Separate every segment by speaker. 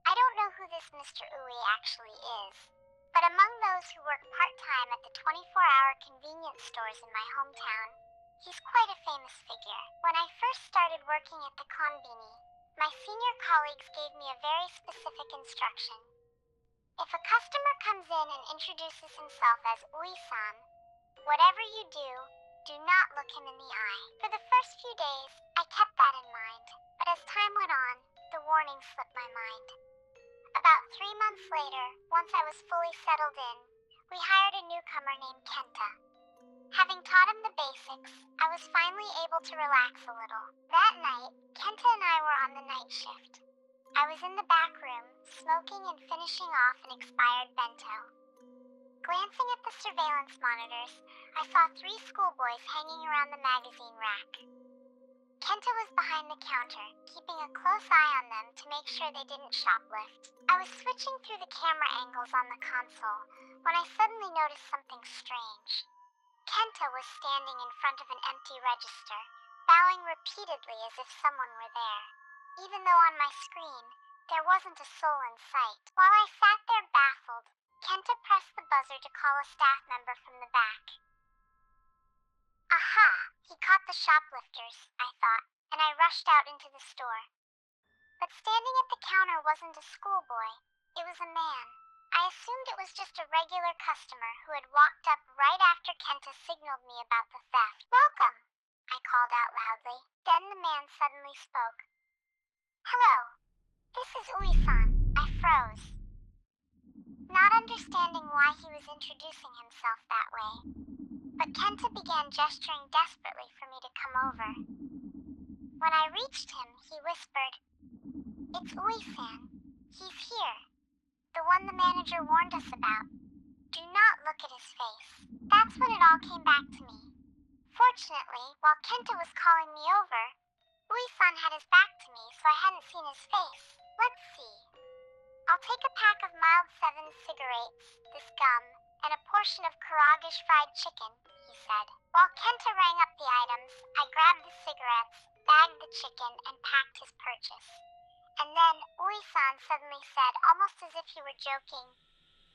Speaker 1: I don't know who this Mr. Uwe actually is, but among those who work part-time at the 24-hour convenience stores in my hometown, he's quite a famous figure. When I first started working at the Konbini, my senior colleagues gave me a very specific instruction. If a customer comes in and introduces himself as Uwe-san, whatever you do not look him in the eye. For the first few days, I kept that in mind, but as time went on, the warning slipped my mind. About 3 months later, once I was fully settled in, we hired a newcomer named Kenta. Having taught him the basics, I was finally able to relax a little. That night, Kenta and I were on the night shift. I was in the back room, smoking and finishing off an expired bento. Glancing at the surveillance monitors, I saw 3 schoolboys hanging around the magazine rack. Kenta was behind the counter, keeping a close eye on them to make sure they didn't shoplift. I was switching through the camera angles on the console when I suddenly noticed something strange. Kenta was standing in front of an empty register, bowing repeatedly as if someone were there. Even though on my screen, there wasn't a soul in sight. While I sat there baffled, Kenta pressed the buzzer to call a staff member from the back. Aha! He caught the shoplifters, I thought, and I rushed out into the store. But standing at the counter wasn't a schoolboy, it was a man. I assumed it was just a regular customer who had walked up right after Kenta signaled me about the theft. Welcome, I called out loudly. Then the man suddenly spoke. Hello, this is Ui-san. I froze, not understanding why he was introducing himself that way. But Kenta began gesturing desperately for me to come over. When I reached him, he whispered, It's Ui-san. He's here. The one the manager warned us about. Do not look at his face. That's when it all came back to me. Fortunately, while Kenta was calling me over, Ui-san had his back to me, so I hadn't seen his face. Let's see. I'll take a pack of mild 7 cigarettes, this gum, and a portion of Karagish fried chicken, he said. While Kenta rang up the items, I grabbed the cigarettes, bagged the chicken, and packed his purchase. And then Ui-san suddenly said, almost as if he were joking,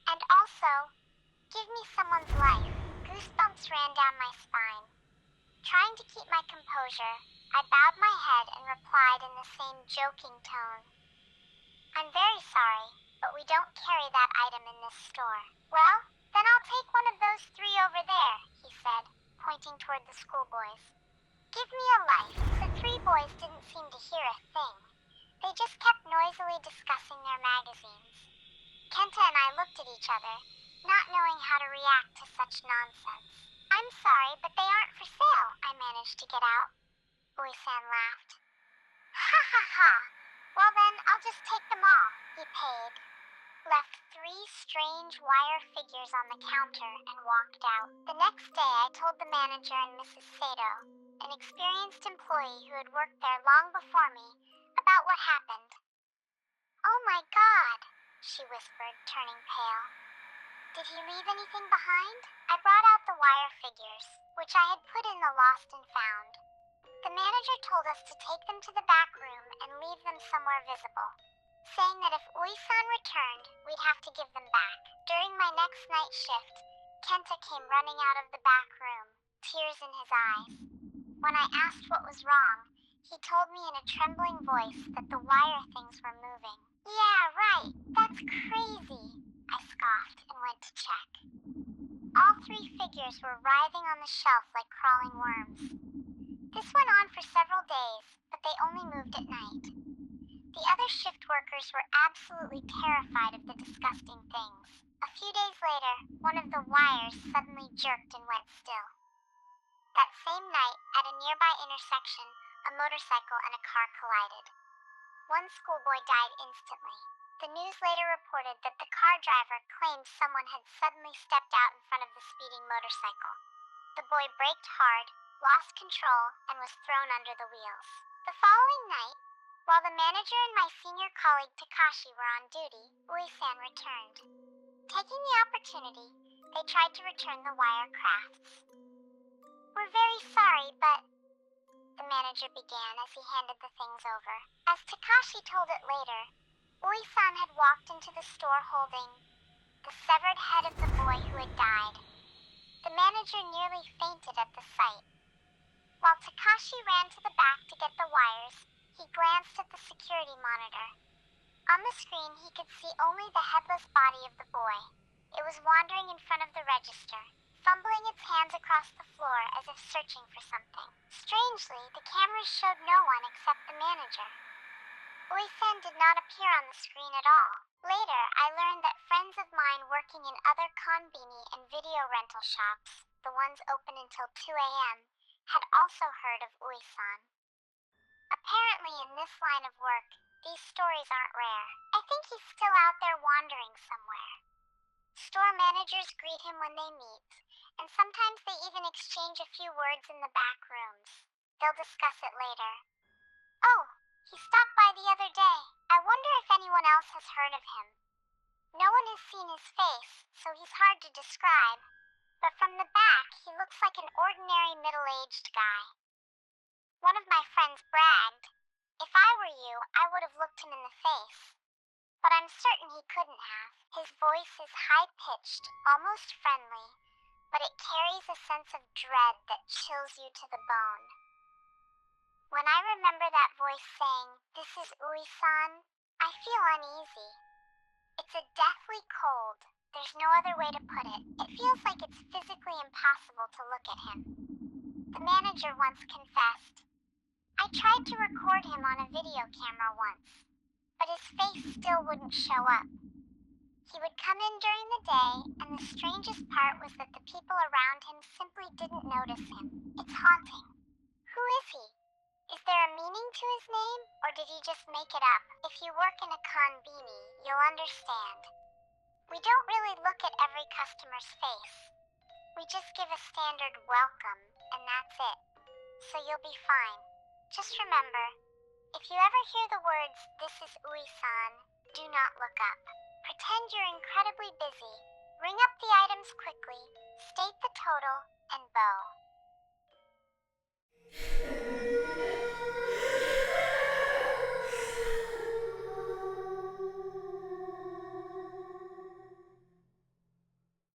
Speaker 1: and also, give me someone's life. Goosebumps ran down my spine. Trying to keep my composure, I bowed my head and replied in the same joking tone. I'm very sorry, but we don't carry that item in this store. Well, then I'll take one of those 3 over there, he said, pointing toward the schoolboys. Give me a life. The 3 boys didn't seem to hear a thing. They just kept noisily discussing their magazines. Kenta and I looked at each other, not knowing how to react to such nonsense. I'm sorry, but they aren't for sale, I managed to get out. Ui-san laughed. Ha ha ha! Well then, I'll just take them all. He paid, left 3 strange wire figures on the counter, and walked out. The next day, I told the manager and Mrs. Sato, an experienced employee who had worked there long before me, about what happened. Oh my God, she whispered, turning pale. Did he leave anything behind? I brought out the wire figures, which I had put in the lost and found. The manager told us to take them to the back room and leave them somewhere visible, saying that if Ui-san returned, we'd have to give them back. During my next night shift, Kenta came running out of the back room, tears in his eyes. When I asked what was wrong, he told me in a trembling voice that the wire things were moving. Yeah, right, that's crazy, I scoffed and went to check. All 3 figures were writhing on the shelf like crawling worms. This went on for several days, but they only moved at night. The other shift workers were absolutely terrified of the disgusting things. A few days later, one of the wires suddenly jerked and went still. That same night, at a nearby intersection, a motorcycle and a car collided. 1 schoolboy died instantly. The news later reported that the car driver claimed someone had suddenly stepped out in front of the speeding motorcycle. The boy braked hard, lost control, and was thrown under the wheels. The following night, while the manager and my senior colleague Takashi were on duty, Ui-san returned. Taking the opportunity, they tried to return the wire crafts. We're very sorry, but... The manager manager began as he handed the things over. As Takashi told it later, Ui-san had walked into the store holding the severed head of the boy who had died. The manager nearly fainted at the sight. While Takashi ran to the back to get the wires, he glanced at the security monitor. On the screen, he could see only the headless body of the boy. It was wandering in front of the register, fumbling its hands across the floor as if searching for something. Strangely, the cameras showed no one except the manager. Ui-san did not appear on the screen at all. Later, I learned that friends of mine working in other Konbini and video rental shops, the ones open until 2 a.m., had also heard of Ui-san. Apparently, in this line of work, these stories aren't rare. I think he's still out there wandering somewhere. Store managers greet him when they meet, and sometimes they even exchange a few words in the back rooms. They'll discuss it later. Oh, he stopped by the other day. I wonder if anyone else has heard of him. No one has seen his face, so he's hard to describe. But from the back, he looks like an ordinary middle-aged guy. One of my friends bragged, "If I were you, I would have looked him in the face." But I'm certain he couldn't have. His voice is high-pitched, almost friendly, but it carries a sense of dread that chills you to the bone. When I remember that voice saying, "This is Ui-san," I feel uneasy. It's a deathly cold. There's no other way to put it. It feels like it's physically impossible to look at him. The manager once confessed, "I tried to record him on a video camera once, but his face still wouldn't show up." He would come in during the day, and the strangest part was that the people around him simply didn't notice him. It's haunting. Who is he? Is there a meaning to his name, or did he just make it up? If you work in a konbini, you'll understand. We don't really look at every customer's face. We just give a standard welcome, and that's it. So you'll be fine. Just remember, if you ever hear the words, "This is Ui-san," do not look up. Pretend you're incredibly busy. Ring up the items quickly, state the total, and bow.